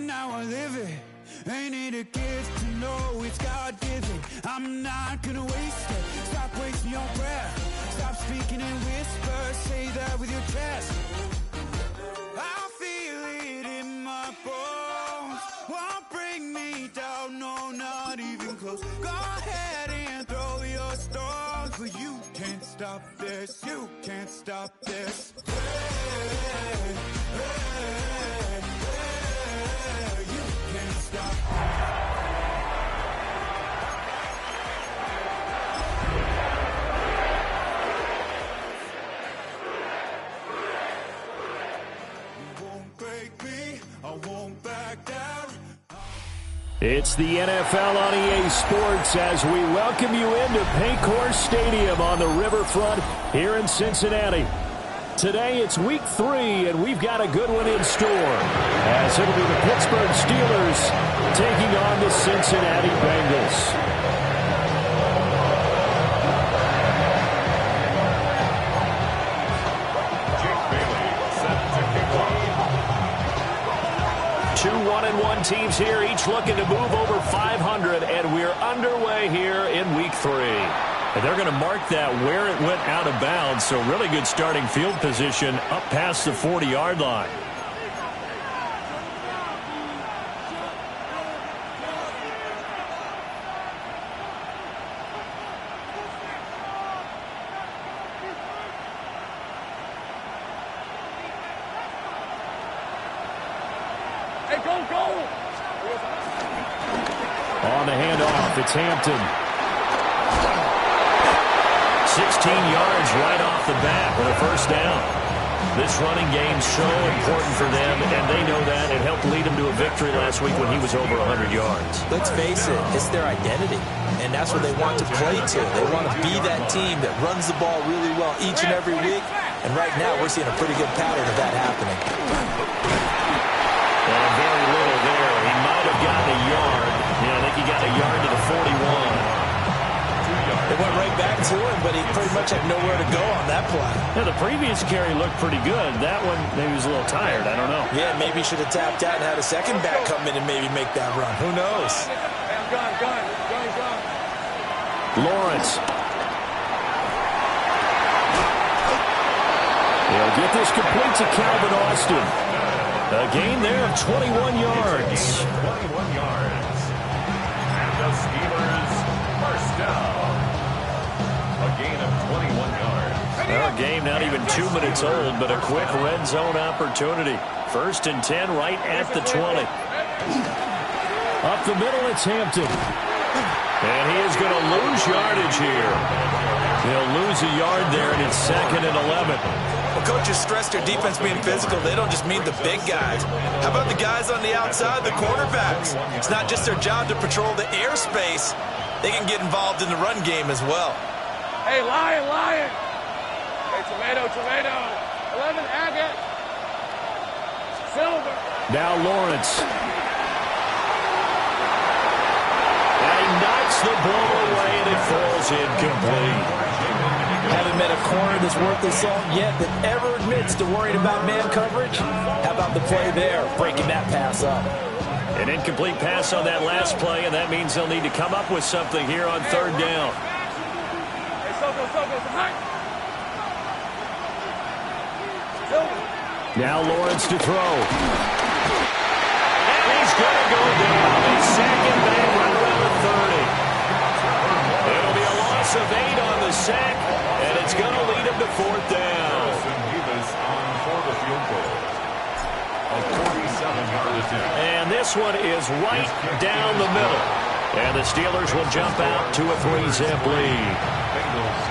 and now I live it. Ain't it a gift to know it's God-given? I'm not gonna waste it. Stop wasting your breath. Stop speaking in whispers. Say that with your chest. I feel it in my bones. Won't bring me down, no, not even close. Go ahead and throw your stones, but you can't stop this. You can't stop this. Hey, hey, hey, you can't stop. It's the NFL on EA Sports as we welcome you into Paycor Stadium on the riverfront here in Cincinnati. Today it's week 3, and we've got a good one in store, as it'll be the Pittsburgh Steelers taking on the Cincinnati Bengals. 2 1-1 teams here, each looking to move over 500, and we're underway here in week 3. And they're going to mark that where it went out of bounds, so really good starting field position up past the 40-yard line. On the handoff, it's Hampton. 16 yards right off the bat with a first down. This running game's so important for them, and they know that. It helped lead them to a victory last week when he was over 100 yards. Let's face it, it's their identity, and that's what they want to play to. They want to be that team that runs the ball really well each and every week, and right now we're seeing a pretty good pattern of that happening. Well, very little there. He might have gotten a yard. Yeah, I think he got a yard to the 41. It went right back to him, but he pretty much had nowhere to go on that play. Yeah, the previous carry looked pretty good. That one, maybe he was a little tired. I don't know. Yeah, maybe he should have tapped out and had a second back come in and maybe make that run. Who knows? Lawrence. He'll get this complete to Calvin Austin. A gain there of 21 yards. 21 yards. And the Steelers first down. A gain of 21 yards. Well, a game not even 2 minutes old, but a quick red zone opportunity. 1st and 10 right at the 20. Up the middle, it's Hampton. And he is going to lose yardage here. He'll lose a yard there, and it's 2nd and 11. Well, coaches stress their defense being physical. They don't just mean the big guys. How about the guys on the outside, the cornerbacks? It's not just their job to patrol the airspace. They can get involved in the run game as well. Hey, Lion, Lion. Hey, Tomato, Tomato. 11, Agate. Silver. Now Lawrence. And he knocks the ball away, and it falls incomplete. Haven't met a corner that's worth the salt yet that ever admits to worrying about man coverage. How about the play there, breaking that pass up? An incomplete pass on that last play, and that means they'll need to come up with something here on 3rd down. Now Lawrence to throw. And he's going to go down. His second man right around the 30. It'll be a loss of 8 on the sack, and it's going to lead him to 4th down. He was on for the field goal. A 47-yard attempt. And this one is right down the middle. And the Steelers will jump out to a 3-zip lead.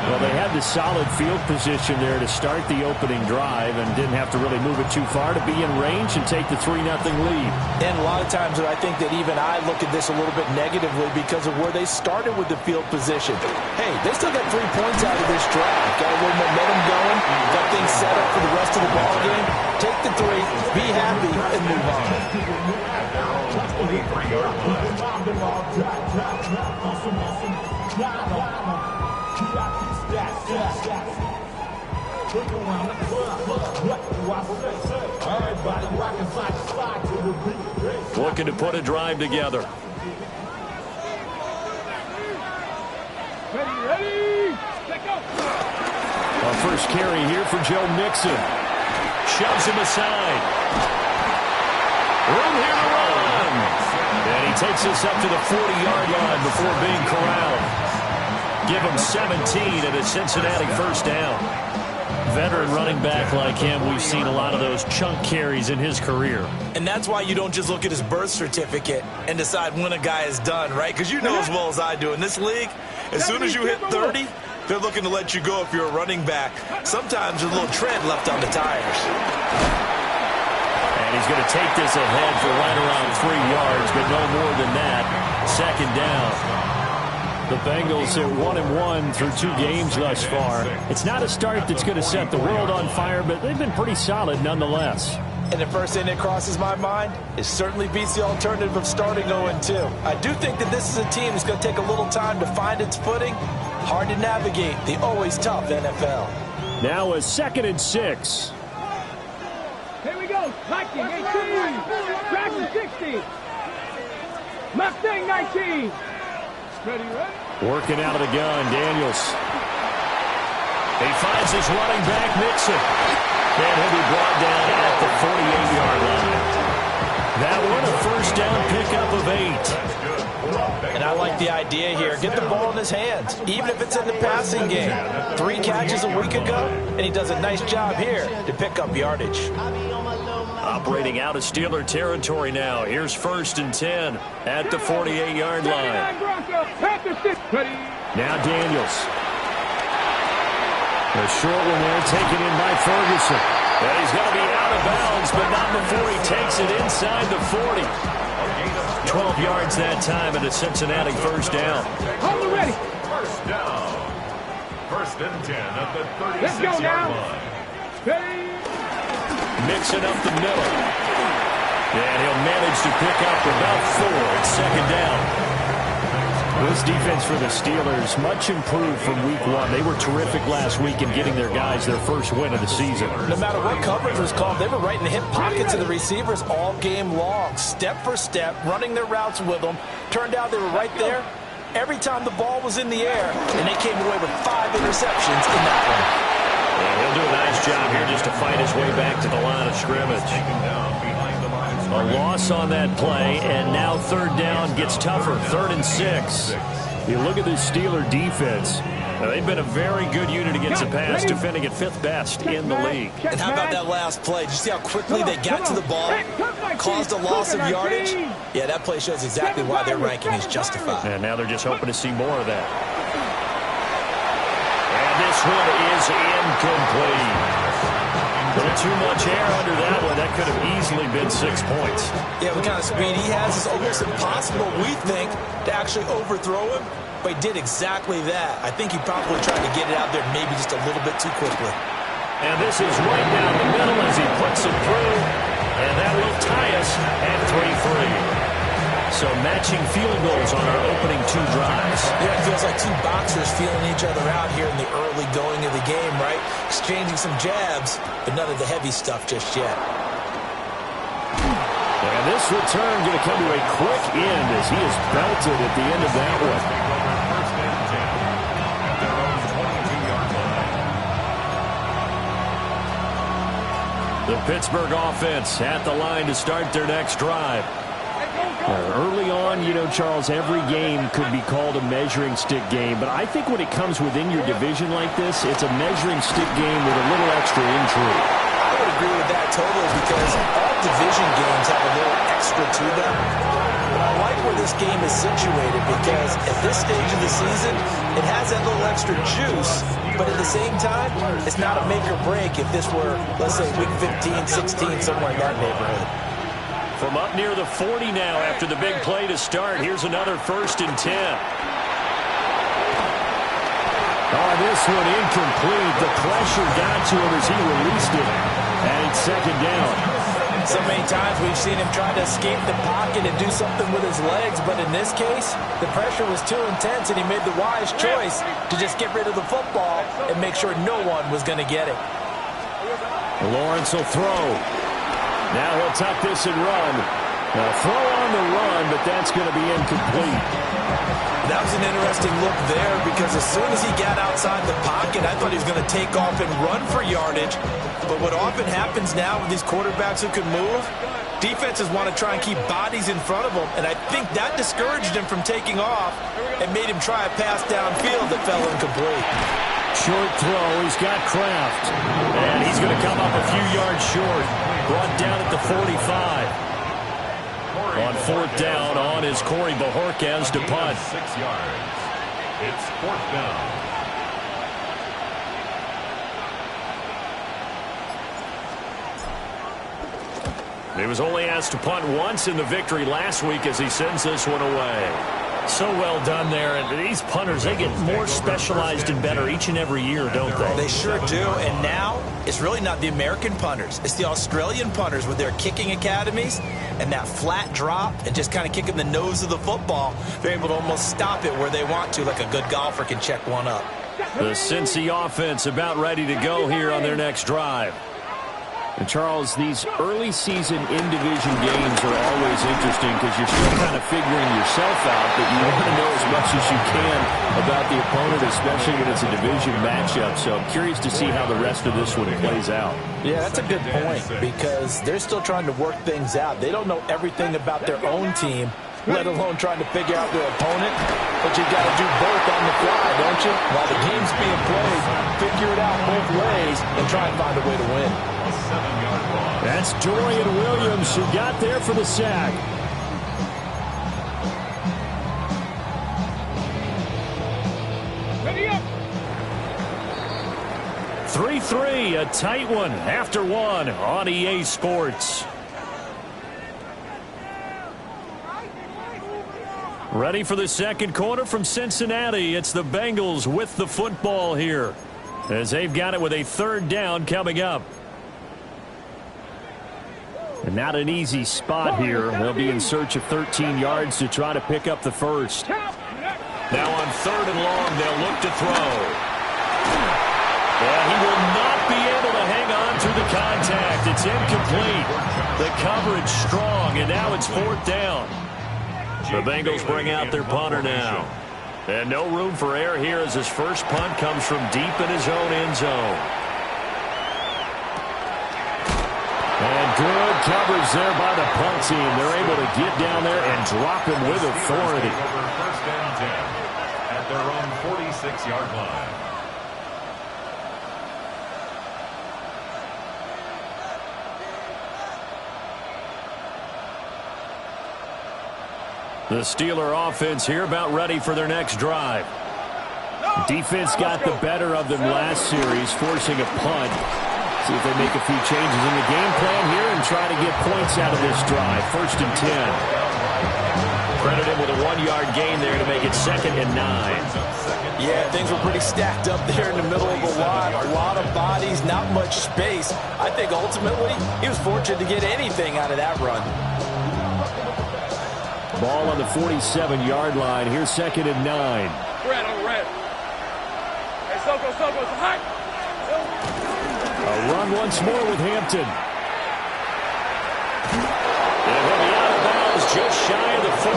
Well, they had the solid field position there to start the opening drive and didn't have to really move it too far to be in range and take the 3-0 lead. And a lot of times I think that even I look at this a little bit negatively because of where they started with the field position. Hey, they still got 3 points out of this drive. Got a little momentum going. Got things set up for the rest of the ball game. Take the 3, be happy, and move on. looking to put a drive together. Ready, let go. Our first carry here for Joe Mixon. Shoves him aside. Room here to run. And he takes us up to the 40-yard line before being corralled. Give him 17 and a Cincinnati first down. Veteran running back like him, we've seen a lot of those chunk carries in his career. And that's why you don't just look at his birth certificate and decide when a guy is done, right? Because you know as well as I do, in this league, as soon as you hit 30, they're looking to let you go if you're a running back. Sometimes there's a little tread left on the tires. And he's going to take this ahead for right around 3 yards, but no more than that. Second down. The Bengals are 1-1 through 2 games thus far. It's not a start that's going to set the world on fire, but they've been pretty solid nonetheless. And the first thing that crosses my mind, it certainly beats the alternative of starting 0-2. I do think that this is a team that's going to take a little time to find its footing. Hard to navigate the always tough NFL. Now a 2nd and 6. Here we go. Viking 18. Dragon 60. Mustang 19. Ready. Working out of the gun, Daniels. He finds his running back, Mixon. And he'll be brought down at the 48-yard line. That one, a first down pickup of 8. And I like the idea here. Get the ball in his hands, even if it's in the passing game. 3 catches a week ago, and he does a nice job here to pick up yardage. Operating out of Steeler territory now. Here's 1st and 10 at the 48-yard line. Now Daniels. A short one there taken in by Ferguson. And he's going to be out of bounds, but not before he takes it inside the 40. 12 yards that time and a Cincinnati first down. Hold it ready. First down. 1st and 10 at the 36-yard Let's go now. line. Ready. Mixing up the middle. And he'll manage to pick up about 4 at 2nd down. This defense for the Steelers, much improved from week 1. They were terrific last week in getting their guys their first win of the season. No matter what coverage was called, they were right in the hip pockets of the receivers all game long. Step for step, running their routes with them. Turned out they were right there every time the ball was in the air, and they came away with 5 interceptions in that one. And he'll do a nice job here just to fight his way back to the line of scrimmage. A loss on that play, and now 3rd down gets tougher. 3rd and 6. You look at this Steeler defense. They've been a very good unit against the pass, defending at 5th best in the league. And how about that last play? Did you see how quickly they got to the ball? Caused a loss of yardage? Yeah, that play shows exactly why their ranking is justified. And now they're just hoping to see more of that. And this one is incomplete. A little too much air under that one. That could have easily been 6 points. Yeah, the kind of speed he has is almost impossible, we think, to actually overthrow him. But he did exactly that. I think he probably tried to get it out there maybe just a little bit too quickly. And this is right down the middle as he puts it through. And that will tie us at 3-3. So matching field goals on our opening 2 drives. Yeah, it feels like 2 boxers feeling each other out here in the early going of the game, right? Exchanging some jabs, but none of the heavy stuff just yet. And this return going to come to a quick end as he is belted at the end of that one. The Pittsburgh offense at the line to start their next drive. Early on, you know, Charles, every game could be called a measuring stick game, but I think when it comes within your division like this, it's a measuring stick game with a little extra intrigue. I would agree with that totally because all division games have a little extra to them. But I like where this game is situated because at this stage of the season, it has that little extra juice, but at the same time, it's not a make or break if this were, let's say, week 15, 16, somewhere in that neighborhood. From up near the 40 now after the big play to start. Here's another 1st and 10. Oh, this one incomplete. The pressure got to him as he released it. And it's 2nd down. So many times we've seen him try to escape the pocket and do something with his legs, but in this case, the pressure was too intense and he made the wise choice to just get rid of the football and make sure no one was going to get it. Lawrence will throw. Now he'll tuck this and run. A throw on the run, but that's going to be incomplete. That was an interesting look there because as soon as he got outside the pocket, I thought he was going to take off and run for yardage. But what often happens now with these quarterbacks who can move, defenses want to try and keep bodies in front of them, and I think that discouraged him from taking off and made him try a pass downfield that fell incomplete. Short throw, he's got Kraft. And he's going to come up a few yards short. Brought down at the 45. On fourth down, on is Corey Bajorquez to punt. 6 yards. It's fourth down. He was only asked to punt once in the victory last week as he sends this one away. So well done there. And these punters, they get more specialized and better each and every year, don't they? They sure do. And now it's really not the American punters. It's the Australian punters with their kicking academies and that flat drop and just kind of kicking the nose of the football. They're able to almost stop it where they want to, like a good golfer can check one up. The Cincy offense about ready to go here on their next drive. And Charles, these early season in-division games are always interesting because you're still kind of figuring yourself out, but you want to know as much as you can about the opponent, especially when it's a division matchup. So I'm curious to see how the rest of this one plays out. Yeah, that's a good point because they're still trying to work things out. They don't know everything about their own team, let alone trying to figure out their opponent. But you got to do both on the fly, don't you? While the game's being played, figure it out both ways and try and find a way to win. That's Dorian Williams who got there for the sack. Ready up. 3-3, a tight one after one on EA Sports. Ready for the second quarter from Cincinnati. It's the Bengals with the football here as they've got it with a third down coming up. And not an easy spot here. They'll be in search of 13 yards to try to pick up the first. Now on third and long, they'll look to throw. And he will not be able to hang on through the contact. It's incomplete. The coverage strong, and now it's fourth down. The Bengals bring out their punter now. And no room for error here as his first punt comes from deep in his own end zone. And good coverage there by the punt team. They're able to get down there and drop him with authority. First and 10 at their own 46-yard line. The Steeler offense here about ready for their next drive. Defense got the better of them last series, forcing a punt. See if they make a few changes in the game plan here and try to get points out of this drive. First and 10. Credit him with a 1-yard gain there to make it 2nd and 9. Yeah, things were pretty stacked up there in the middle of the line. A lot of bodies, not much space. I think ultimately he was fortunate to get anything out of that run. Ball on the 47-yard line. Here's 2nd and 9. Red on red. Hey, Soko, it's hot. A run once more with Hampton. And he'll be out of bounds just shy of the 40.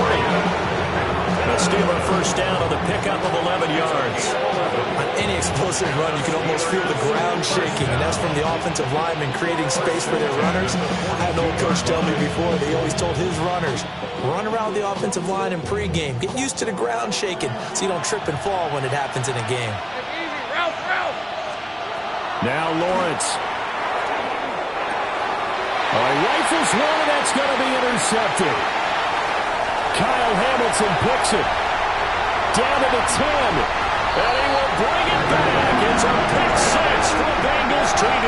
The Steeler first down on the pickup of 11 yards. On any explosive run, you can almost feel the ground shaking, and that's from the offensive linemen creating space for their runners. I had an old coach tell me before, they always told his runners, run around the offensive line in pregame. Get used to the ground shaking so you don't trip and fall when it happens in a game. Easy, route. Now Lawrence. Rifles one, and that's going to be intercepted. Kyle Hamilton picks it. Down to the 10. And he will bring it back. It's a pick six for Bengals TD.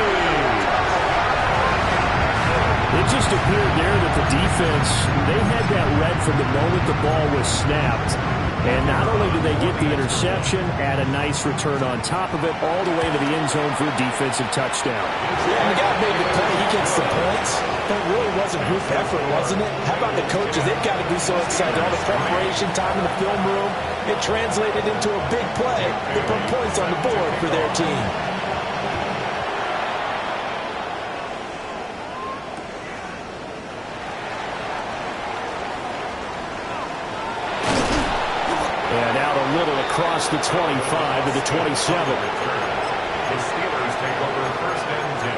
It just appeared there that the defense, they had that read from the moment the ball was snapped. And not only did they get the interception, add a nice return on top of it, all the way to the end zone for a defensive touchdown. Yeah, the guy made the play. He gets the points. That really was a group effort, wasn't it? How about the coaches? They've got to be so excited. All the preparation, time in the film room, it translated into a big play. They put points on the board for their team. And out a little across the 25 to the 27. The Steelers take over first and 10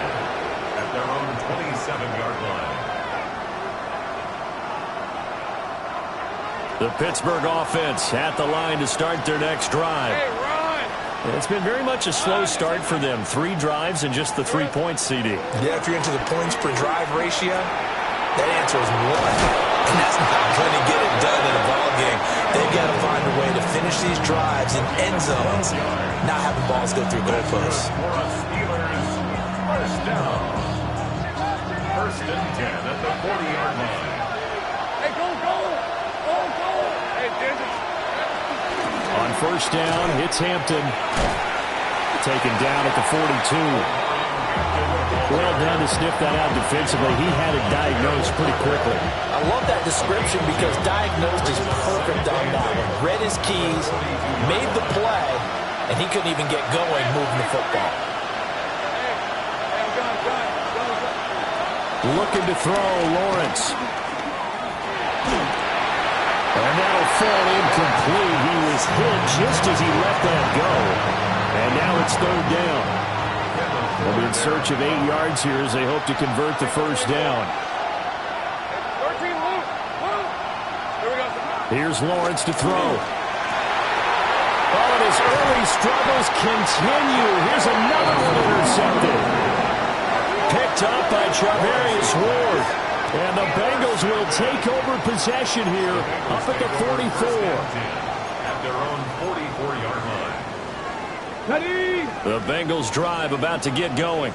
at their own 27-yard line. The Pittsburgh offense at the line to start their next drive. Hey, run! It's been very much a slow start for them. 3 drives and just the 3 points, CD. Yeah, if you're into the points per drive ratio, that answer is 1. And that's not going to get it done in a ball game. They've got to find a way to finish these drives in end zones, not having balls go through goalposts. For a Steelers first down. First and 10 at the 40-yard line. Hey, go! Hey, Digits. On first down, it's Hampton. Taken down at the 42. Well done to sniff that out defensively. He had it diagnosed pretty quickly. I love that description because diagnosed is perfect on that one. Read his keys, made the play, and he couldn't even get going moving the football. Hey, I'm done. Looking to throw, Lawrence. And that'll fall incomplete. He was hit just as he let that go. And now it's third down. They'll be in search of 8 yards here as they hope to convert the first down. 13, Luke. Here we go. Here's Lawrence to throw. Oh, and his early struggles continue. Here's another one intercepted. Picked up by Charvarius Ward. And the Bengals will take over possession here up at the 44. At their own 44-yard line. The Bengals drive about to get going.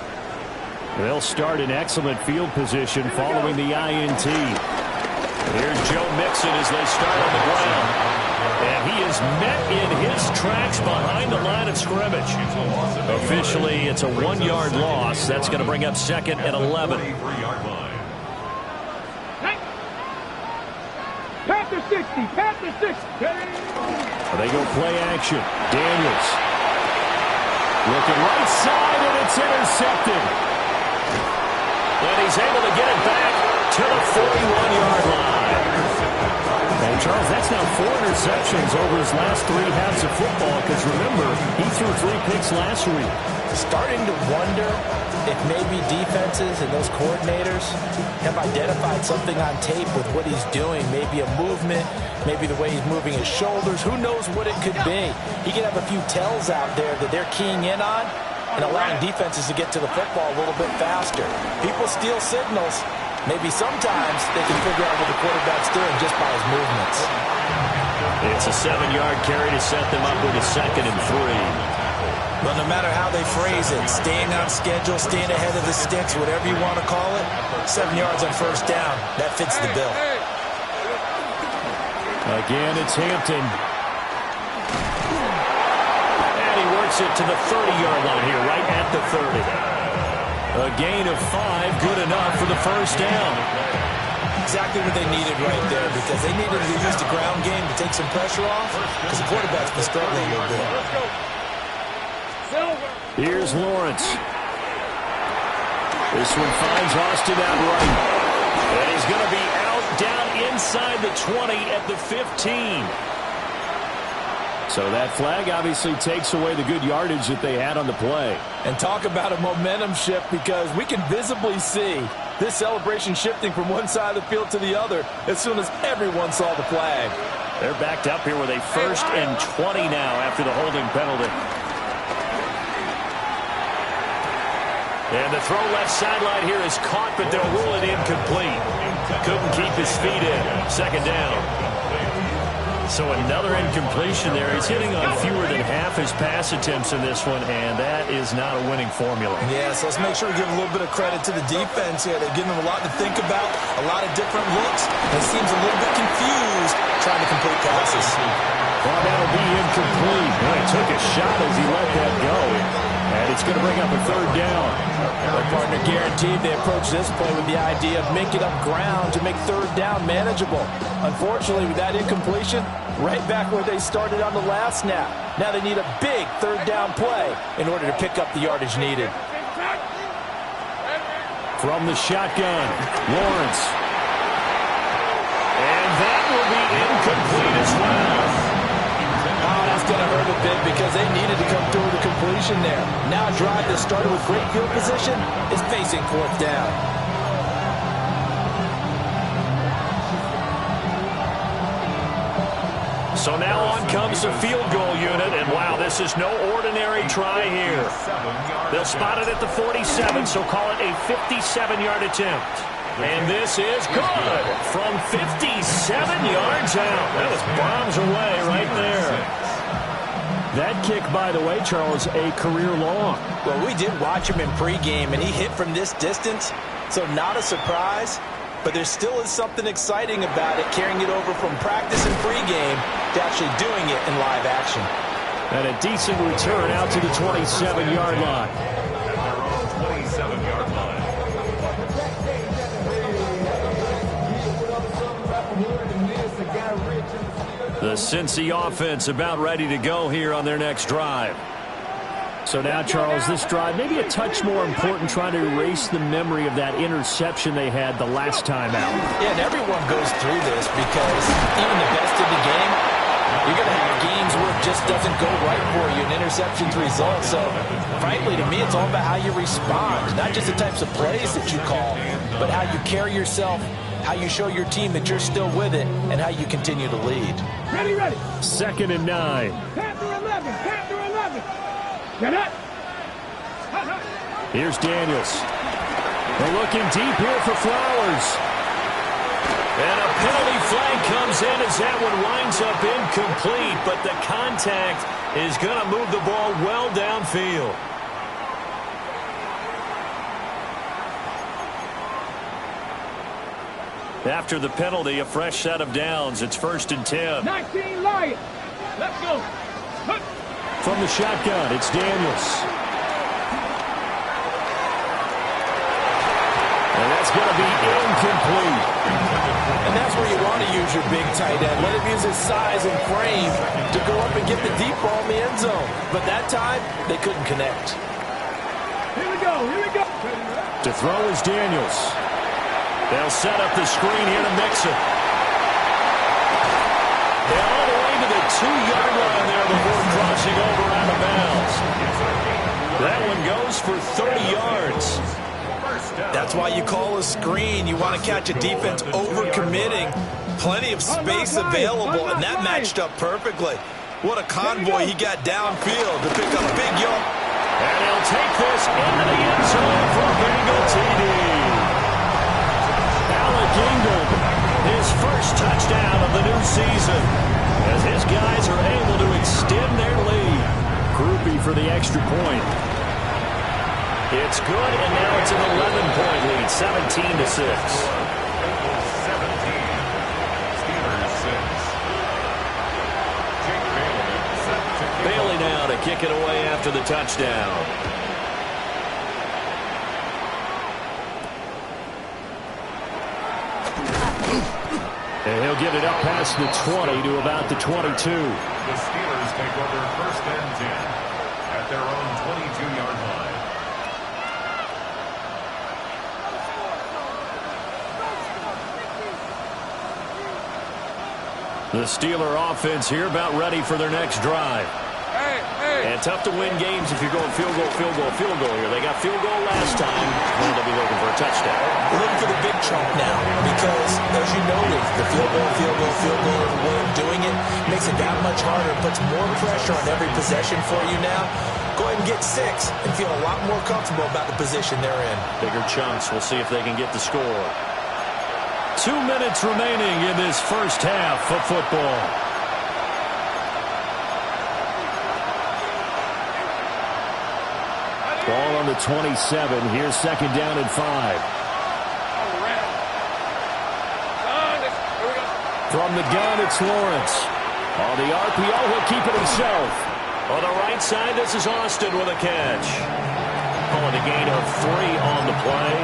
They'll start in excellent field position following the INT. Here's Joe Mixon as they start on the ground. And he is met in his tracks behind the line of scrimmage. Officially, it's a 1-yard loss. That's going to bring up second and 11. 43-yard line. Panther 60. They go play action. Daniels. Looking right side, and it's intercepted. And he's able to get it back to the 41-yard line. And Charles, that's now 4 interceptions over his last 3 halves of football, because remember, he threw 3 picks last week. Starting to wonder if maybe defenses and those coordinators have identified something on tape with what he's doing. Maybe a movement, maybe the way he's moving his shoulders. Who knows what it could be? He could have a few tells out there that they're keying in on and allowing defenses to get to the football a little bit faster. People steal signals. Maybe sometimes they can figure out what the quarterback's doing just by his movements. It's a 7-yard carry to set them up with a second and 3. But no matter how they phrase it, staying on schedule, staying ahead of the sticks, whatever you want to call it, 7 yards on first down, that fits the bill. Again, it's Hampton. And he works it to the 30-yard line here, right at the 30. A gain of 5, good enough for the first down. Exactly what they needed right there, because they needed to use the ground game to take some pressure off, because the quarterback's been struggling a little bit. Here's Lawrence. This one finds Austin outright. And he's going to be out down inside the 20 at the 15. So that flag obviously takes away the good yardage that they had on the play. And talk about a momentum shift, because we can visibly see this celebration shifting from one side of the field to the other as soon as everyone saw the flag. They're backed up here with a 1st and 20 now after the holding penalty. And the throw left sideline here is caught, but they'll rule it incomplete. Couldn't keep his feet in. Second down. So another incompletion there. He's hitting on fewer than half his pass attempts in this one, and that is not a winning formula. Yeah, so let's make sure we give a little bit of credit to the defense here. They're giving them a lot to think about, a lot of different looks. It seems a little bit confused trying to complete passes. Well, that'll be incomplete. Well, he took a shot as he let that go. And it's going to bring up a third down. Their partner guaranteed they approach this play with the idea of making up ground to make third down manageable. Unfortunately, with that incompletion, right back where they started on the last snap. Now they need a big third down play in order to pick up the yardage needed. From the shotgun, Lawrence. And that will be incomplete as well. it's going to hurt a bit because they needed to come through with a completion there. Now a drive that started with great field position is facing fourth down. So now on comes the field goal unit, and wow, this is no ordinary try here. They'll spot it at the 47, so call it a 57-yard attempt. And this is good from 57 yards out. That was bombs away right there. That kick, by the way, Charles, a career long. Well, we did watch him in pregame, and he hit from this distance, so not a surprise. But there still is something exciting about it, carrying it over from practice and pregame to actually doing it in live action. And a decent return out to the 27-yard line. At their own 27-yard line. The Cincy offense about ready to go here on their next drive. So now, Charles, this drive maybe a touch more important, trying to erase the memory of that interception they had the last time out. Yeah, and everyone goes through this because even the best of the game, you're going to have games where it just doesn't go right for you, and interceptions result. So, frankly, to me, it's all about how you respond, not just the types of plays that you call, but how you carry yourself, how you show your team that you're still with it, and how you continue to lead. Ready, ready. 2nd and 9. Panther 11, Panther 11. Get up. Here's Daniels. They're looking deep here for Flowers. And a penalty flag comes in as that one winds up incomplete, but the contact is going to move the ball well downfield. After the penalty, a fresh set of downs. It's 1st and 10. 19 Lions. Let's go. From the shotgun, it's Daniels. And that's going to be incomplete. And that's where you want to use your big tight end. Let him use his size and frame to go up and get the deep ball in the end zone. But that time, they couldn't connect. Here we go, here we go. To throw is Daniels. They'll set up the screen here to mix it. They're all the way to the 2-yard line there before crossing over out of bounds. That one goes for 30 yards. That's why you call a screen. You want to catch a defense over-committing. Plenty of space available, and that matched up perfectly. What a convoy he got downfield to pick up big yard. And he'll take this into the end zone for a Bengal TD. Alec Ingold, his first touchdown of the new season, as his guys are able to extend their lead. Groupie for the extra point. It's good, and now it's an 11-point lead, 17-6. 17. Steelers 6. Jake Bailey set to kick. Bailey now to kick it away after the touchdown. And he'll get it up past the 20 to about the 22. The Steelers take over 1st and 10 at their own 22-yard line. The Steeler offense here about ready for their next drive. And tough to win games if you're going field goal here. They got field goal last time. They'll be looking for a touchdown. We're looking for the big chunk now because, as you noted, the field goal way of doing it makes it that much harder. It puts more pressure on every possession for you now. Go ahead and get 6 and feel a lot more comfortable about the position they're in. Bigger chunks. We'll see if they can get the score. 2 minutes remaining in this first half of football. Ball on the 27. Here's 2nd down and 5. From the gun, it's Lawrence. On the RPO, he'll keep it himself. On the right side, this is Austin with a catch. Calling a gain of 3 on the play.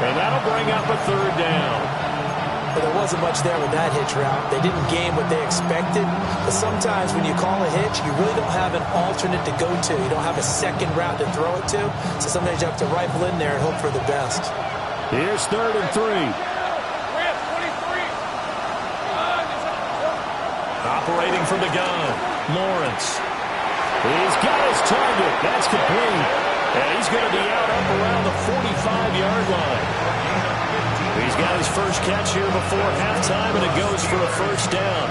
And that'll bring up a 3rd down. But there wasn't much there with that hitch route. They didn't gain what they expected. But sometimes when you call a hitch, you really don't have an alternate to go to. You don't have a second route to throw it to. So sometimes you have to rifle in there and hope for the best. Here's 3rd and 3. Operating from the gun, Lawrence. He's got his target. That's complete. And he's going to be out up around the 45-yard line. He's got his first catch here before halftime, and it goes for a first down.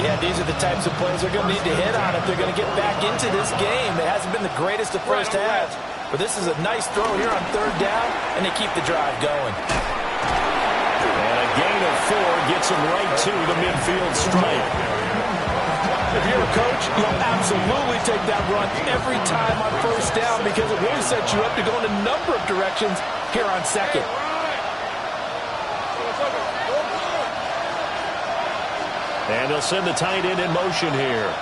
Yeah, these are the types of plays they're going to need to hit on if they're going to get back into this game. It hasn't been the greatest of first halves, but this is a nice throw here on third down, and they keep the drive going. And a gain of 4 gets him right to the midfield stripe. If you're a coach, you'll absolutely take that run every time on first down because it really sets you up to go in a number of directions here on second. And they'll send the tight end in motion here.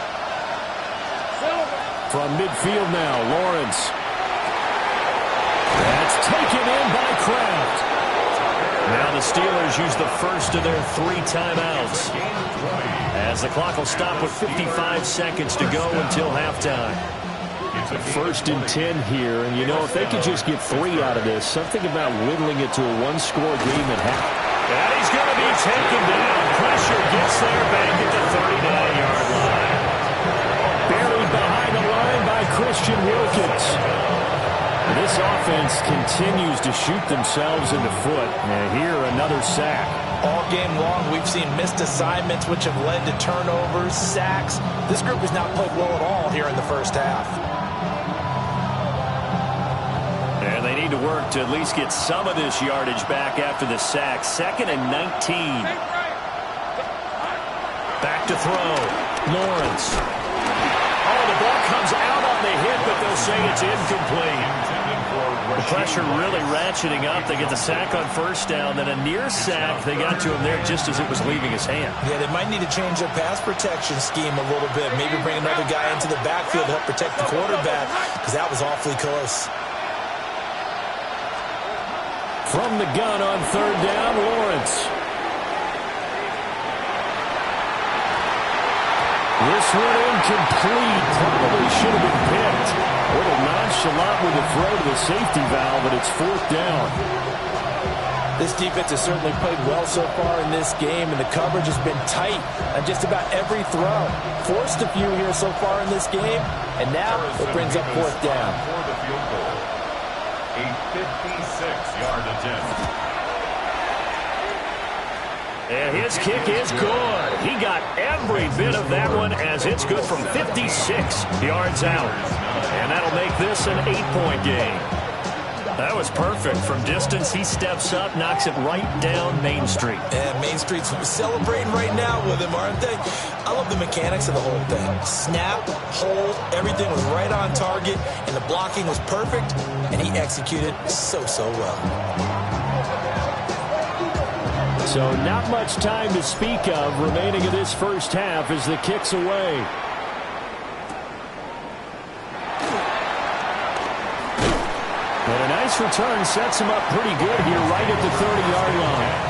From midfield now, Lawrence. That's taken in by Kraft. Now the Steelers use the first of their 3 timeouts, as the clock will stop with 55 seconds to go until halftime. First and 10 here, and you know, if they could just get 3 out of this, something about whittling it to a 1-score game at half. And he's going to be taken down. Pressure gets there back at the 39-yard line. Buried behind the line by Christian Wilkins. This offense continues to shoot themselves in the foot. And here, another sack. All game long, we've seen missed assignments, which have led to turnovers, sacks. This group has not played well at all here in the first half. And they need to work to at least get some of this yardage back after the sack. 2nd and 19. Back to throw. Lawrence. Oh, the ball comes out on the hit, but they'll say it's incomplete. The pressure really ratcheting up. They get the sack on first down, then a near sack. They got to him there just as it was leaving his hand. Yeah, they might need to change their pass protection scheme a little bit. Maybe bring another guy into the backfield to help protect the quarterback, because that was awfully close. From the gun on third down, Lawrence. This one incomplete. Probably should have been picked. A little nonchalant with the throw to the safety valve, but it's 4th down. This defense has certainly played well so far in this game, and the coverage has been tight on just about every throw. Forced a few here so far in this game, and now it brings up 4th down. A 56-yard attempt. And his kick is good. He got every bit of that one as it's good from 56 yards out. And that'll make this an 8-point game. That was perfect. From distance, he steps up, knocks it right down Main Street. And Main Street's celebrating right now with him, aren't they? I love the mechanics of the whole thing. Snap, hold, everything was right on target, and the blocking was perfect, and he executed so well. So not much time to speak of remaining in this first half as the kick's away. And a nice return sets him up pretty good here right at the 30-yard line.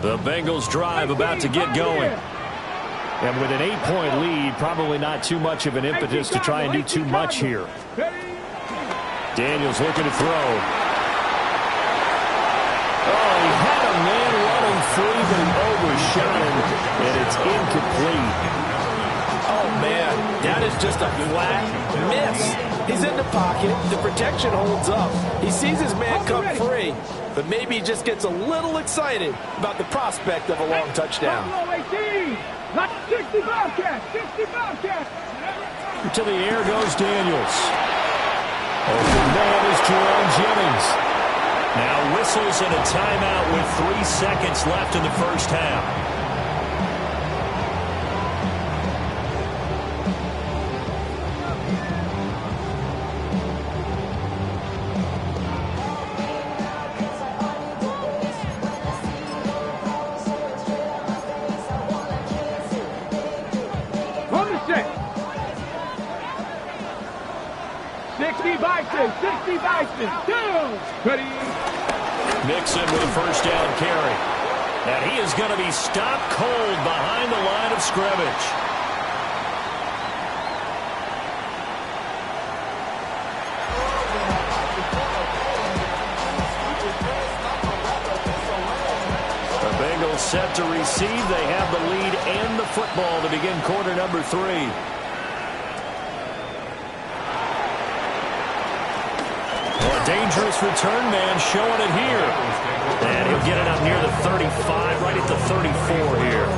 The Bengals drive about to get going. And with an 8-point lead, probably not too much of an impetus to try and do too much here. Daniels looking to throw. Oh, he had a man running free, but he overshot him, and it's incomplete. Oh, man, that is just a flat miss. He's in the pocket. The protection holds up. He sees his man come free, but maybe he just gets a little excited about the prospect of a long touchdown. To the air goes Daniels. Open man is Jerome Jennings. Now whistles and a timeout with 3 seconds left in the first half. Mixon with a first down carry. And he is going to be stopped cold behind the line of scrimmage. The Bengals set to receive. They have the lead and the football to begin quarter number 3. Dangerous return man showing it here. And he'll get it up near the 35, right at the 34 here.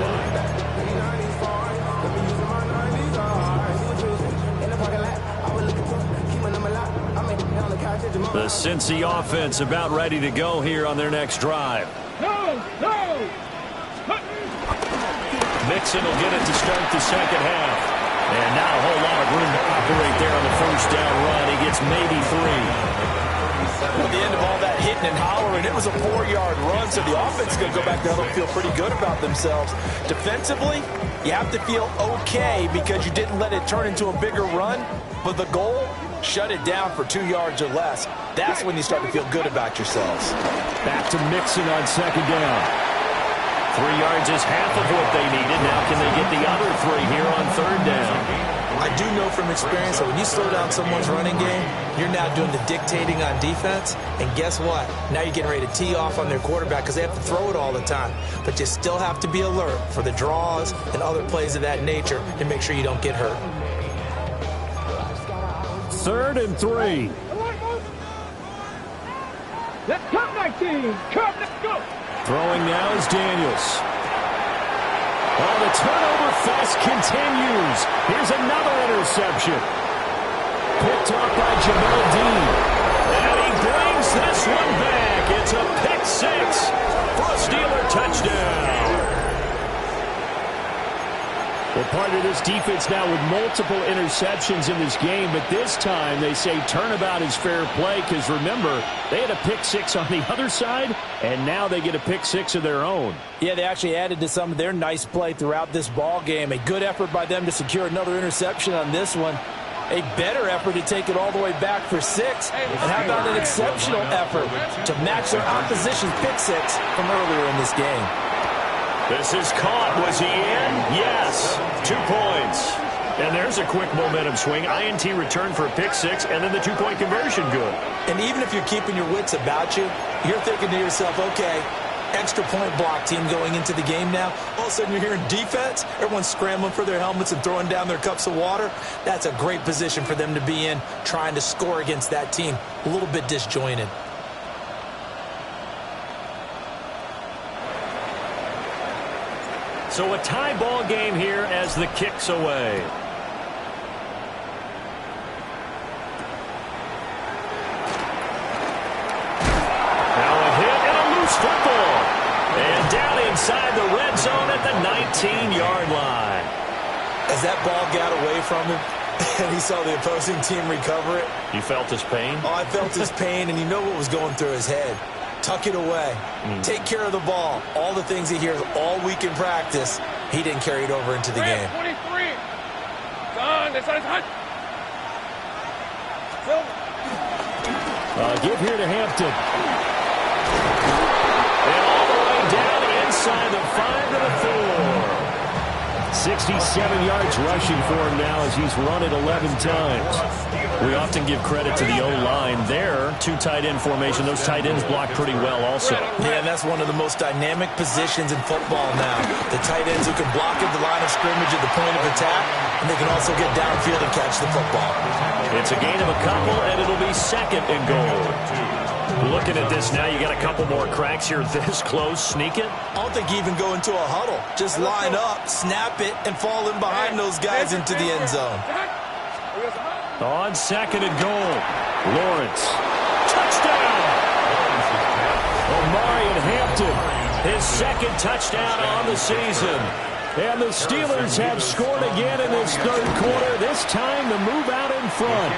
The Cincy offense about ready to go here on their next drive. Mixon will get it to start the second half. And not a whole lot of room to operate there on the first down run. He gets maybe 3. At the end of all that hitting and hollering, it was a 4-yard run, so the offense is going to go back down and feel pretty good about themselves. Defensively, you have to feel okay because you didn't let it turn into a bigger run, but the goal, shut it down for 2 yards or less. That's when you start to feel good about yourselves. Back to Mixon on second down. 3 yards is half of what they needed. Now can they get the other 3 here on third down? I do know from experience that when you slow down someone's running game, you're now doing the dictating on defense. And guess what? Now you're getting ready to tee off on their quarterback because they have to throw it all the time. But you still have to be alert for the draws and other plays of that nature and make sure you don't get hurt. 3rd and 3. Let's come, 19. Come, let's go. Throwing now is Daniels. Oh, the turnover fest continues. Here's another interception. Picked off by Jamel Dean. And he brings this one back. It's a pick 6 for a Steeler touchdown. Well, part of this defense now with multiple interceptions in this game, but this time they say turnabout is fair play because, remember, they had a pick 6 on the other side, and now they get a pick 6 of their own. Yeah, they actually added to some of their nice play throughout this ball game. A good effort by them to secure another interception on this one. A better effort to take it all the way back for 6. And how about an exceptional effort to match their opposition's pick 6 from earlier in this game. This is caught. Was he in? Yes. 2 points. And there's a quick momentum swing. INT return for a pick 6, and then the 2-point conversion good. And even if you're keeping your wits about you, you're thinking to yourself, okay, extra point block team going into the game now. All of a sudden you're hearing defense. Everyone's scrambling for their helmets and throwing down their cups of water. That's a great position for them to be in, trying to score against that team. A little bit disjointed. So a tie ball game here as the kick's away. Now a hit and a loose football. And down inside the red zone at the 19-yard line. As that ball got away from him and he saw the opposing team recover it. You felt his pain? Oh, I felt his pain, and you know what was going through his head. Tuck it away. Take care of the ball. All the things he hears all week in practice, he didn't carry it over into the game. 23. Son, that's on his hunt. Give here to Hampton. And all the way down inside the 5 to the 4. 67 yards rushing for him now as he's run it 11 times. We often give credit to the O-line there. 2 tight end formation. Those tight ends block pretty well also. Yeah, and that's one of the most dynamic positions in football now. The tight ends who can block at the line of scrimmage at the point of attack, and they can also get downfield and catch the football. It's a gain of a couple, and it'll be 2nd and goal. Looking at this now, you got a couple more cracks here this close. Sneak it. I don't think you even go into a huddle. Just line up, snap it, and fall in behind those guys into the end zone. On 2nd and goal, Lawrence. Touchdown! Omarion Hampton, his 2nd touchdown on the season. And the Steelers have scored again in this 3rd quarter, this time to move out in front.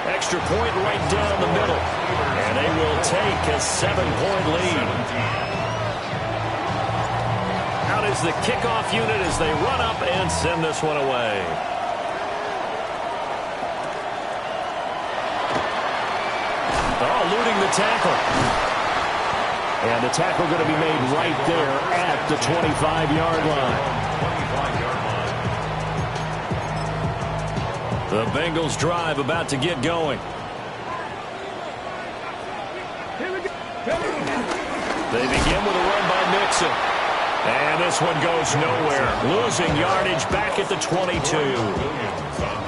Extra point right down the middle. And they will take a 7-point lead. Out is the kickoff unit as they run up and send this one away. Oh, eluding the tackle. And the tackle going to be made right there at the 25-yard line. 25-yard line. The Bengals drive about to get going. They begin with a run by Mixon. And this one goes nowhere. Losing yardage back at the 22.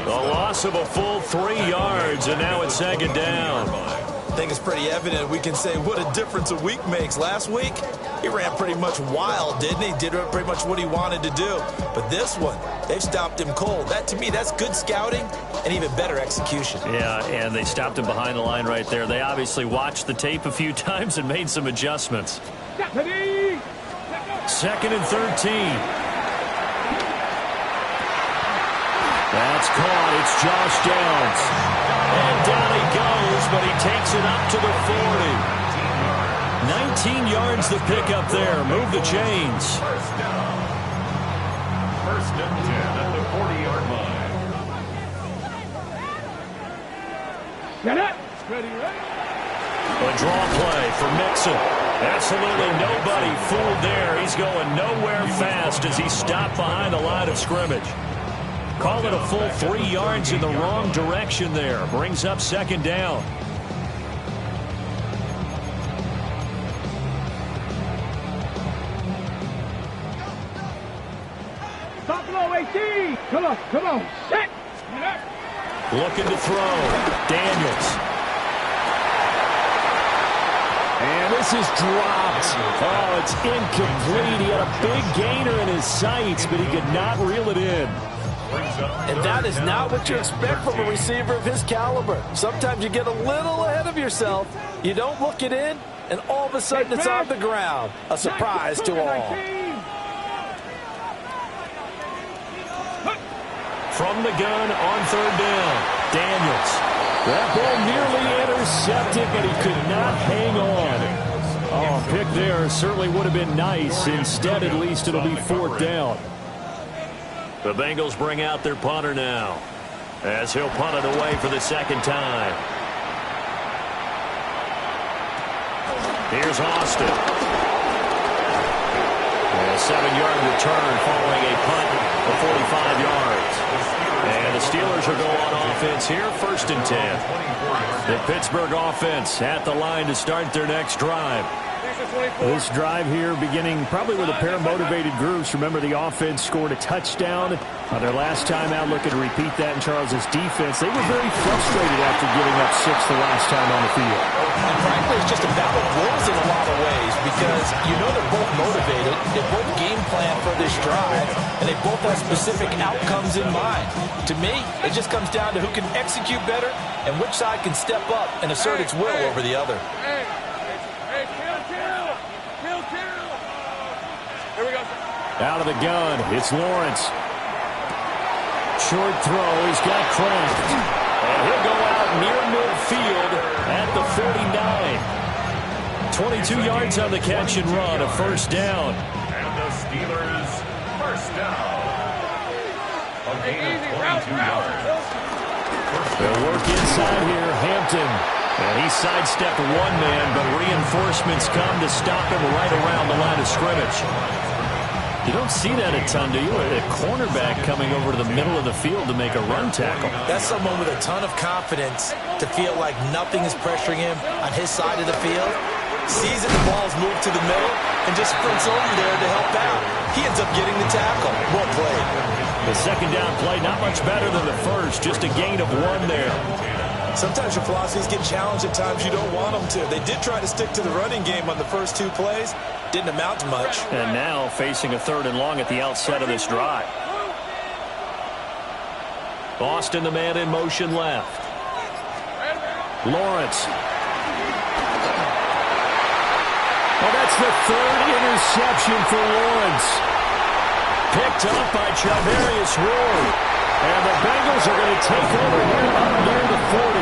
The loss of a full 3 yards, and now it's second down. I think it's pretty evident. We can say what a difference a week makes. Last week, he ran pretty much wild, didn't he? Did pretty much what he wanted to do. But this one, they've stopped him cold. That, to me, that's good scouting and even better execution. Yeah, and they stopped him behind the line right there. They obviously watched the tape a few times and made some adjustments. Second and 13. That's caught. It's Josh Downs. And down he goes, but he takes it up to the 40. 19 yards the pickup there. Move the chains. First and 10 at the 40-yard line. Get it. Ready, right? A draw play for Mixon. Absolutely nobody fooled there. He's going nowhere fast as he stopped behind the line of scrimmage. Call it a full 3 yards in the wrong direction there. Brings up second down. Stop low, 18. Come on. Set. Looking to throw. Daniels. And this is dropped. Oh, it's incomplete. He had a big gainer in his sights, but he could not reel it in. And that is not what you expect from a receiver of his caliber. Sometimes you get a little ahead of yourself. You don't look it in, and all of a sudden it's on the ground. A surprise to all. From the gun on third down, Daniels. That ball nearly intercepted, but he could not hang on. Oh, pick there certainly would have been nice. Instead, at least it'll be fourth down. The Bengals bring out their punter now, as he'll punt it away for the second time. Here's Austin. A 7-yard return following a punt of 45 yards. And the Steelers will go on offense here, first and 10. The Pittsburgh offense at the line to start their next drive. This drive here beginning probably with a pair of motivated groups. Remember, the offense scored a touchdown on their last time out. Looking to repeat that in Charles's defense. They were very frustrated after giving up 6 the last time on the field. And frankly, it's just a battle of wills in a lot of ways because you know they're both motivated. They both game plan for this drive, and they both have specific outcomes in mind. To me, it just comes down to who can execute better and which side can step up and assert its will over the other. Here we go. Out of the gun, it's Lawrence. Short throw, he's got Kraft. And he'll go out near midfield at the 49. 22 yards on the catch and run, a first down. And the Steelers, first down. A gain of 22 yards. They'll work inside here, Hampton. And he sidestepped one man, but reinforcements come to stop him right around the line of scrimmage. You don't see that a ton, do you? A cornerback coming over to the middle of the field to make a run tackle. That's someone with a ton of confidence to feel like nothing is pressuring him on his side of the field. Sees that the ball's moved to the middle and just sprints over there to help out. He ends up getting the tackle. Well played. The second down play, not much better than the first. Just a gain of 1 there. Sometimes your philosophies get challenged at times you don't want them to. They did try to stick to the running game on the first 2 plays. Didn't amount to much. And now facing a 3rd and long at the outset of this drive. Boston, the man in motion left. Lawrence. Oh, that's the 3rd interception for Lawrence. Picked up by Charvarius Ward. And the Bengals are going to take over here up near the 40.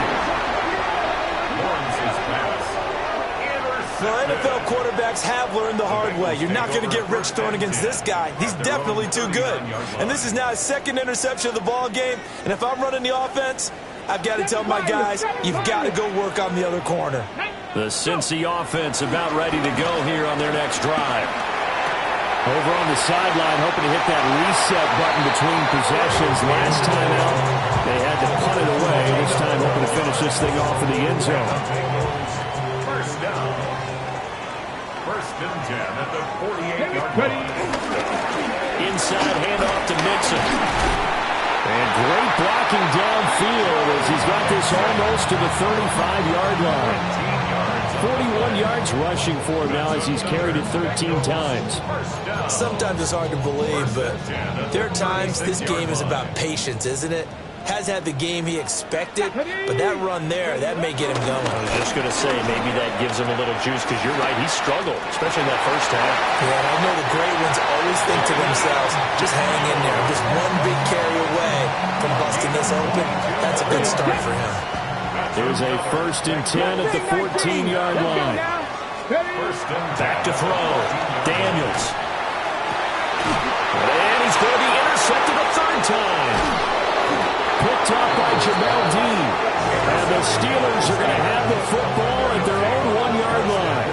Well, NFL quarterbacks have learned the hard way. You're not going to get rich throwing against this guy. He's definitely too good. And this is now his 2nd interception of the ball game. And if I'm running the offense, I've got to tell my guys, you've got to go work on the other corner. The Cincy offense about ready to go here on their next drive. Over on the sideline, hoping to hit that reset button between possessions. Last time out, they had to punt it away. This time, hoping to finish this thing off in the end zone. First down. First and 10 at the 48-yard line. Inside handoff to Mixon. And great blocking downfield as he's got this almost to the 35-yard line. 41 yards rushing for him now as he's carried it 13 times. Sometimes it's hard to believe, but there are times this game is about patience, isn't it? Has had the game he expected, but that run there, that may get him going. I was just going to say, maybe that gives him a little juice, because you're right, he struggled, especially in that first half. Yeah, and I know the great ones always think to themselves, just hang in there. Just one big carry away from busting this open. That's a good start for him. There's a first and 10 at the 14-yard line. Back to throw. Daniels. And he's going to be intercepted a third time. Picked up by Jamel Dean. And the Steelers are going to have the football at their own 1-yard line.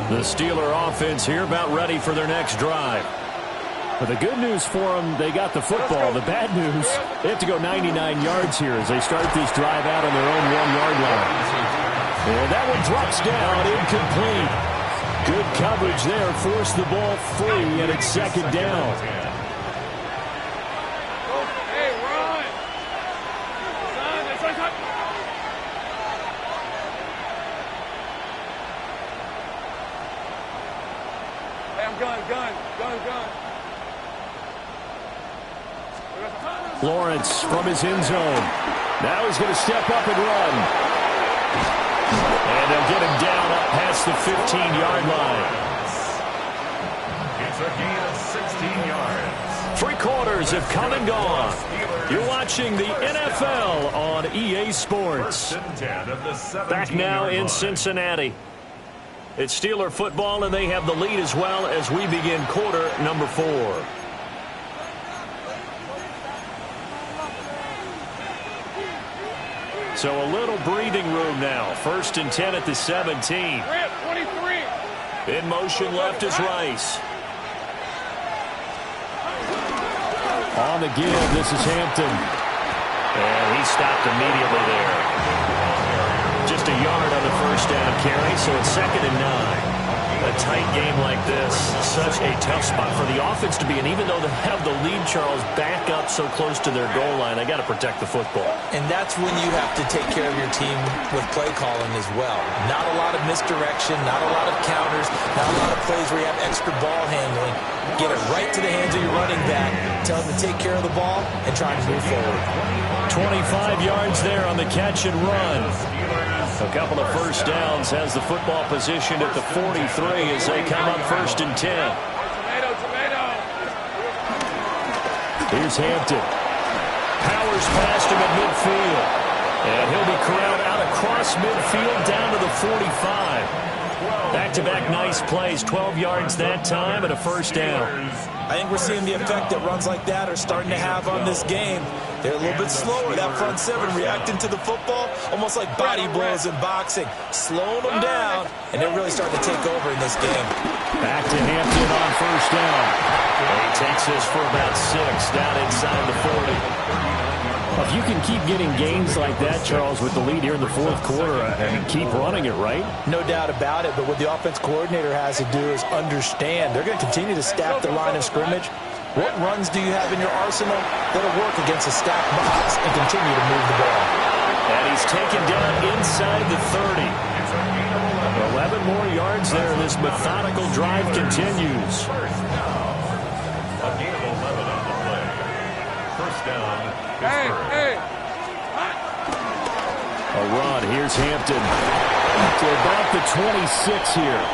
The Steeler offense here about ready for their next drive. But the good news for them, they got the football. The bad news, they have to go 99 yards here as they start this drive out on their own 1-yard line. And that one drops down, incomplete. Good coverage there, forced the ball free, and it's second down. Hey, run! Hey, I'm gun. Lawrence from his end zone. Now he's going to step up and run. And they'll get him down up past the 15-yard line. It's a gain of 16 yards. 3 quarters have come and gone. You're watching the NFL on EA Sports. Back now in Cincinnati. It's Steeler football, and they have the lead as well as we begin quarter number 4. So a little breathing room now. First and 10 at the 17. 23. In motion left is Rice. On the give, this is Hampton. And he stopped immediately there. Just a yard on the first down carry, so it's 2nd and 9. A tight game like this, such a tough spot for the offense to be in. Even though they have the lead, Charles, back up so close to their goal line, they got to protect the football. And that's when you have to take care of your team with play calling as well. Not a lot of misdirection, not a lot of counters, not a lot of plays where you have extra ball handling. Get it right to the hands of your running back, tell him to take care of the ball, and try to move forward. 25 yards there on the catch and run. A couple of first downs, has the football positioned at the 43 as they come up first and 10. Tomato. Here's Hampton. Powers past him at midfield. And he'll be corralled out across midfield down to the 45. Back-to-back nice plays, 12 yards that time and a first down. I think we're seeing the effect that runs like that are starting to have on this game. They're a little bit slower, that front 7 reacting to the football, almost like body blows in boxing, slowing them down, and they're really starting to take over in this game. Back to Hampton on first down. And he takes this for about 6 down inside the 40. If you can keep getting gains like that, Charles, with the lead here in the 4th quarter, I mean, keep running it, right? No doubt about it, but what the offense coordinator has to do is understand. They're going to continue to stack the line of scrimmage. What runs do you have in your arsenal that'll work against a stacked box and continue to move the ball? And he's taken down inside the 30. 11 more yards there. This methodical drive continues. A gain of 11 on the play. First down. Hey. A run. Here's Hampton. To about the 26 here.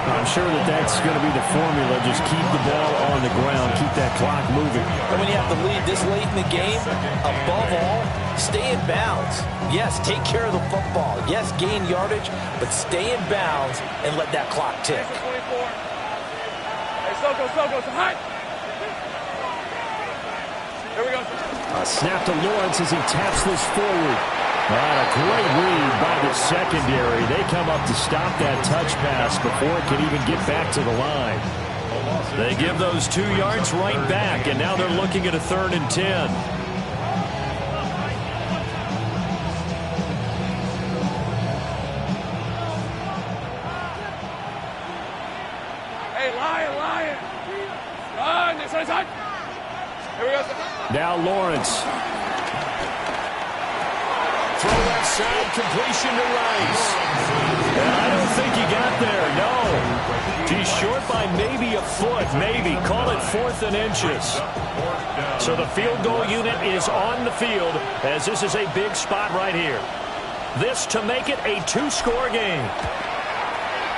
I'm sure that's going to be the formula. Just keep the ball on the ground. Keep that clock moving. And when you have the lead this late in the game, above all, stay in bounds. Yes, take care of the football. Yes, gain yardage, but stay in bounds and let that clock tick. 4. Hey, slow go, so hot. Here we go. A snap to Lawrence as he taps this forward. And a great read by the secondary. They come up to stop that touch pass before it can even get back to the line. They give those 2 yards right back, and now they're looking at a 3rd and 10. Hey, Lion. Run, this side. Here we go. Now Lawrence. Throw left side, completion to Rice. And I don't think he got there, no. He's short by maybe a foot, maybe. Call it 4th and inches. So the field goal unit is on the field as this is a big spot right here. This to make it a 2-score game.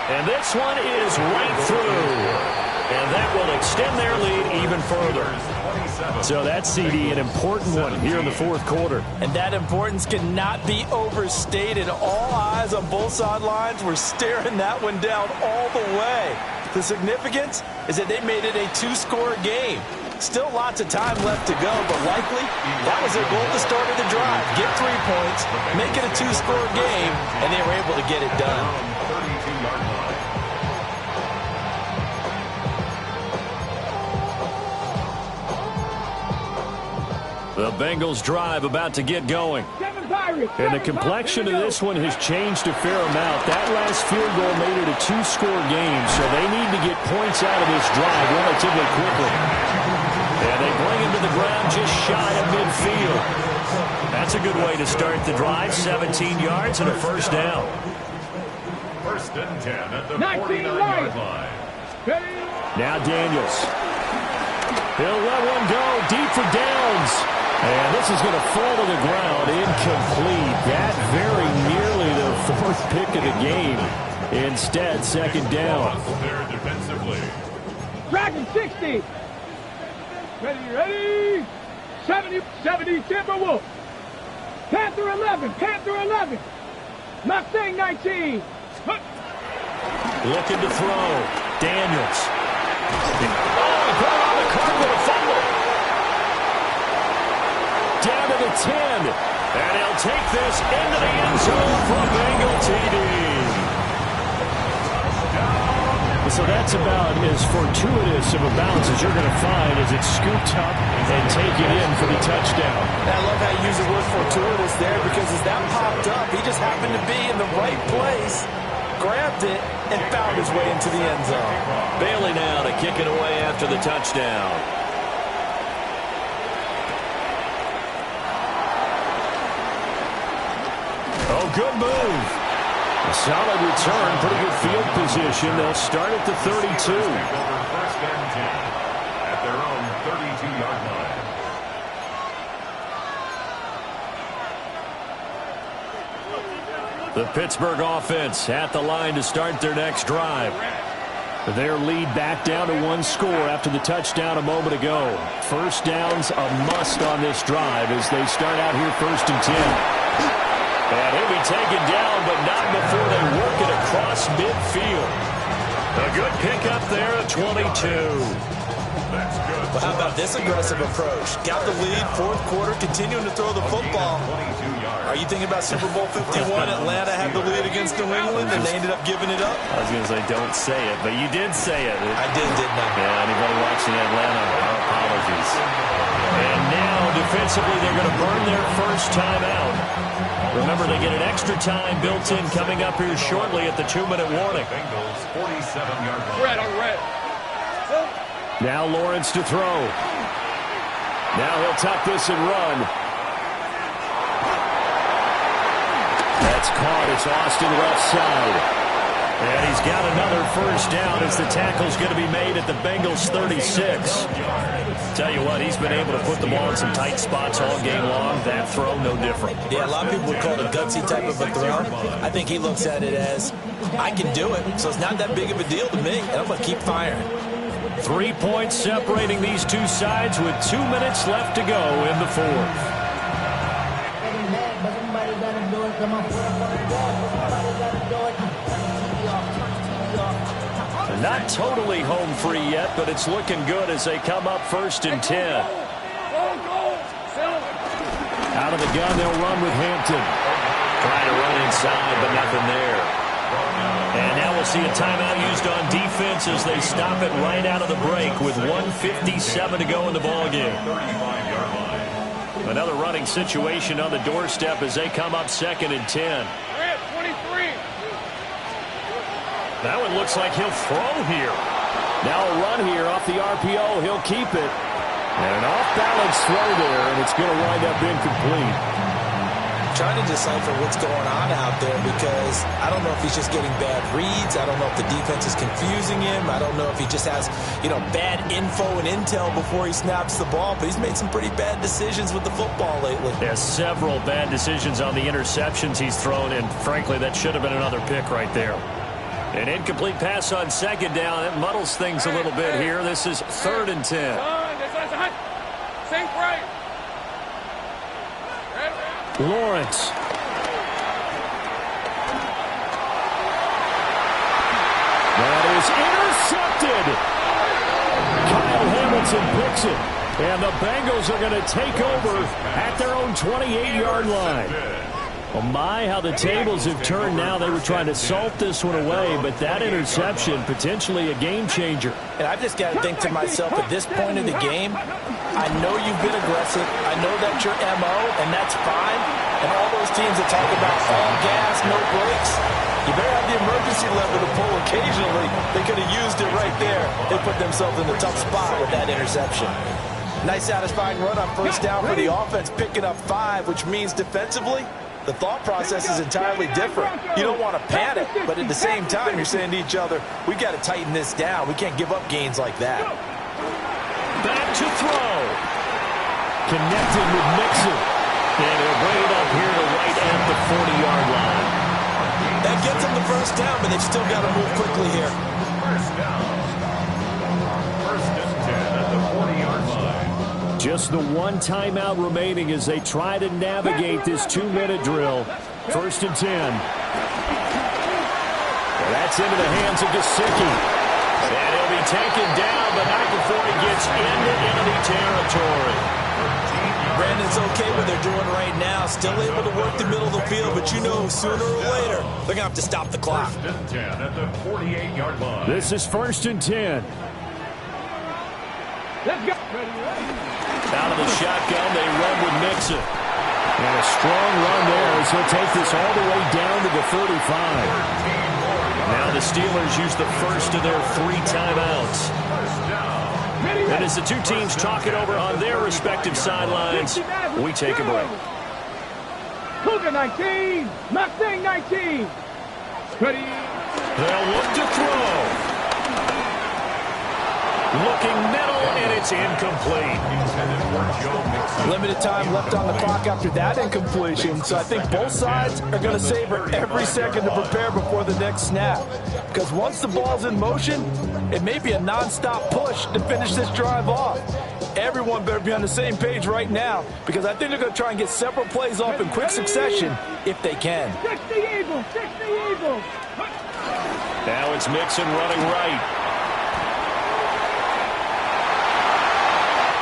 And this one is right through. And that will extend their lead even further. So that's, CD, an important one here in the 4th quarter. And that importance cannot be overstated. All eyes on both sidelines were staring that one down all the way. The significance is that they made it a 2-score game. Still lots of time left to go, but likely that was their goal at the start of the drive. Get 3 points, make it a 2-score game, and they were able to get it done. The Bengals drive about to get going. And the complexion of this one has changed a fair amount. That last field goal made it a 2-score game, so they need to get points out of this drive relatively quickly. And they bring him to the ground just shy of midfield. That's a good way to start the drive. 17 yards and a 1st down. 1st and 10 at the 49-yard line. Now Daniels. He'll let one go deep for Downs. And this is going to fall to the ground, incomplete. That very nearly the 4th pick of the game. Instead, 2nd down. There defensively. Dragon 60. Ready. 70 Timberwolf. Panther 11. Mustang 19. Looking to throw. Daniels. Oh, he brought on the card with a fumble. Down to the 10. And he'll take this into the end zone for a Bengal TD. So that's about as fortuitous of a bounce as you're going to find as it's scooped up and taken in for the touchdown. I love how you use the word fortuitous there because as that popped up, he just happened to be in the right place, grabbed it, and found his way into the end zone. Bailey now to kick it away after the touchdown. Oh, good move. A solid return, pretty good field position. They'll start at the 32. 1st and 10 at their own 32-yard line. The Pittsburgh offense at the line to start their next drive. Their lead back down to 1 score after the touchdown a moment ago. 1st down's a must on this drive as they start out here 1st and 10. And he'll be taken down, but not before they work it across midfield. A good pickup there at 22. That's good. Well, how about this aggressive approach? Got the lead, 4th quarter, continuing to throw the football. 22 yards. Are you thinking about Super Bowl 51? Atlanta had the lead against New England, and they ended up giving it up? I was going to say, don't say it, but you did say it. I didn't I? Yeah, anybody watching Atlanta, our apologies. And now, defensively, they're going to burn their 1st time out. Remember, they get an extra time built in coming up here shortly at the 2-minute warning. Bengals 47-yard line. Red on red. Now Lawrence to throw. Now he'll tuck this and run. That's caught. It's Austin left side. And he's got another 1st down as the tackle's going to be made at the Bengals 36. Tell you what, he's been able to put the ball in some tight spots all game long. That throw, no different. Yeah, a lot of people would call it a gutsy type of a throw. I think he looks at it as, I can do it, so it's not that big of a deal to me, and I'm going to keep firing. 3 points separating these two sides with 2 minutes left to go in the 4th. Not not totally home free yet, but it's looking good as they come up 1st and 10. Out of the gun, they'll run with Hampton. Trying to run inside, but nothing there. And now we'll see a timeout used on defense as they stop it right out of the break with 1:57 to go in the ballgame. Another running situation on the doorstep as they come up 2nd and 10. 23. That one looks like he'll throw here. Now a run here off the RPO. He'll keep it. And an off-balance throw there, and it's going to wind up incomplete. Trying to decipher what's going on out there because I don't know if he's just getting bad reads. I don't know if the defense is confusing him. I don't know if he just has, bad info and intel before he snaps the ball. But he's made some pretty bad decisions with the football lately. Yeah, several bad decisions on the interceptions he's thrown, and frankly, that should have been another pick right there. An incomplete pass on 2nd down. It muddles things a little bit here. This is 3rd and 10. Sink right. Lawrence. That is intercepted. Kyle Hamilton picks it. And the Bengals are going to take over at their own 28-yard line. Oh my, how the tables have turned now. They were trying to salt this one away, but that interception, potentially a game changer. And I've just got to think to myself, at this point in the game, I know you've been aggressive. I know that's your MO, and that's fine. And all those teams that talk about all gas, no brakes, you better have the emergency lever to pull occasionally. They could have used it right there. They put themselves in a tough spot with that interception. Nice satisfying run on 1st down for the offense, picking up 5, which means defensively, the thought process is entirely different. You don't want to panic, but at the same time, you're saying to each other, we've got to tighten this down. We can't give up gains like that. Back to throw. Connected with Mixon. And he'll bring it up here to right at the 40-yard line. That gets them the 1st down, but they've still got to move quickly here. 1st down. 1st and 10 at the 40-yard line. Just the one timeout remaining as they try to navigate this 2-minute drill. 1st and 10. Well, that's into the hands of Gesicki. And he'll be taken down, but not before he gets into enemy territory. Brandon's okay what they're doing right now. Still able to work the middle of the field, but sooner or later, they're going to have to stop the clock. 1st and 10 at the 48-yard line. This is 1st and 10. Let's go. Out of the shotgun, they run with Mixon. And a strong run there as he'll take this all the way down to the 35. Now the Steelers use the first of their 3 timeouts. And as the two teams talk it over on their respective sidelines, we take a break. Cougar 19, Mustang 19. Ready. They'll look to throw. Looking middle, and it's incomplete. Limited time left on the clock after that incompletion, so I think both sides are going to savor every second to prepare before the next snap. Because once the ball's in motion, it may be a non-stop push to finish this drive off. Everyone better be on the same page right now, because I think they're going to try and get several plays off in quick succession if they can. 60 Eagles, 60 Eagles. Now it's Mixon running right.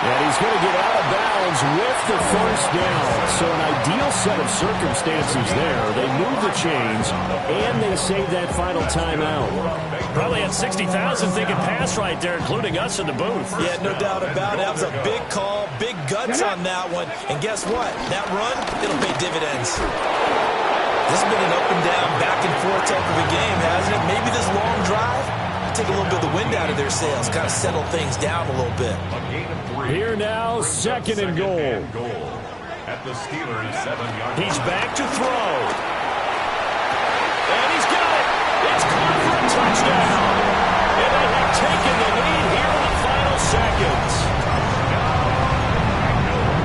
And he's going to get out of bounds with the 1st down. So an ideal set of circumstances there. They move the chains, and they save that final timeout. Probably had 60,000 thinking pass right there, including us in the booth. Yeah, no doubt about it. That was a big call, big guts on that one. And guess what? That run, it'll pay dividends. This has been an up and down, back and forth type of a game, hasn't it? Maybe this long drive take a little bit of the wind out of their sails, kind of settle things down a little bit. Here now, 2nd and goal. At the Steelers' 7-yard line. He's back to throw. And he's got it. It's caught for a touchdown. And they have taken the lead here in the final seconds.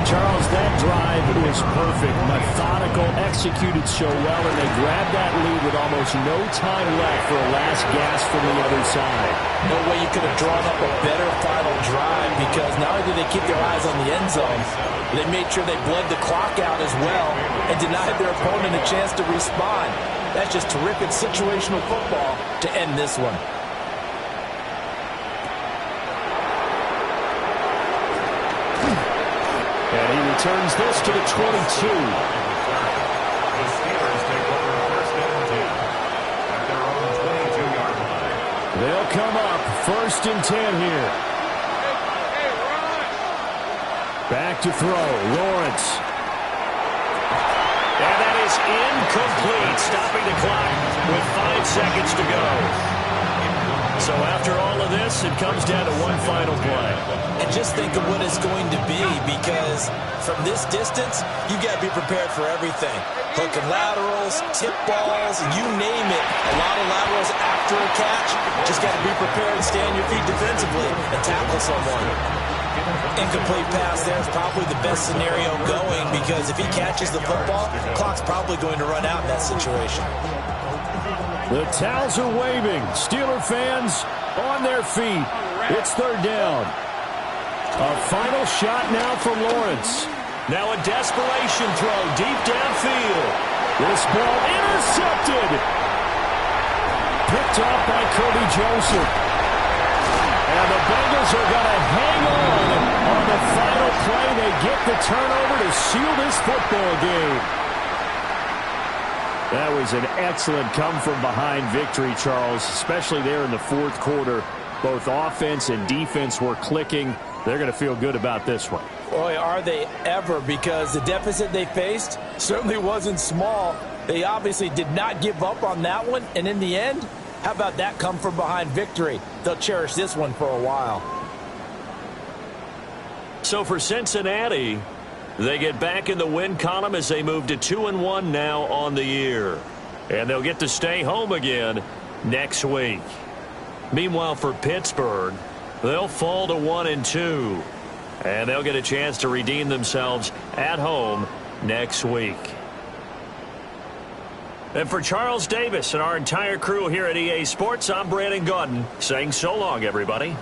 Charles, that drive was perfect. Methodical, executed so well, and they grabbed that lead with almost no time left for a last gasp from the other side. No way you could have drawn up a better final drive, because not only did they keep their eyes on the end zone, they made sure they bled the clock out as well and denied their opponent a chance to respond. That's just terrific situational football to end this one. turns this to the 22. The Steelers take over first and 10 at their own 22-yard line. They'll come up first and 10 here. Hey, run! Back to throw. Lawrence. And that is incomplete, stopping the clock with 5 seconds to go. So after all of this, it comes down to one final play. And just think of what it's going to be, because from this distance, you got to be prepared for everything. Hook and laterals, tip balls, you name it. A lot of laterals after a catch. Just got to be prepared and stay on your feet defensively and tackle someone. Incomplete pass there is probably the best scenario going, because if he catches the football, the clock's probably going to run out in that situation. The towels are waving. Steeler fans on their feet. It's third down. A final shot now from Lawrence. Now a desperation throw deep downfield. This ball intercepted. Picked off by Kirby Joseph. And the Bengals are going to hang on the final play. They get the turnover to seal this football game. That was an excellent come-from-behind victory, Charles, especially there in the fourth quarter. Both offense and defense were clicking. They're going to feel good about this one. Boy, are they ever, because the deficit they faced certainly wasn't small. They obviously did not give up on that one, and in the end, how about that come-from-behind victory? They'll cherish this one for a while. So for Cincinnati, they get back in the win column as they move to 2-1 now on the year. And they'll get to stay home again next week. Meanwhile, for Pittsburgh, they'll fall to 1-2. And they'll get a chance to redeem themselves at home next week. And for Charles Davis and our entire crew here at EA Sports, I'm Brandon Gaudin saying so long, everybody.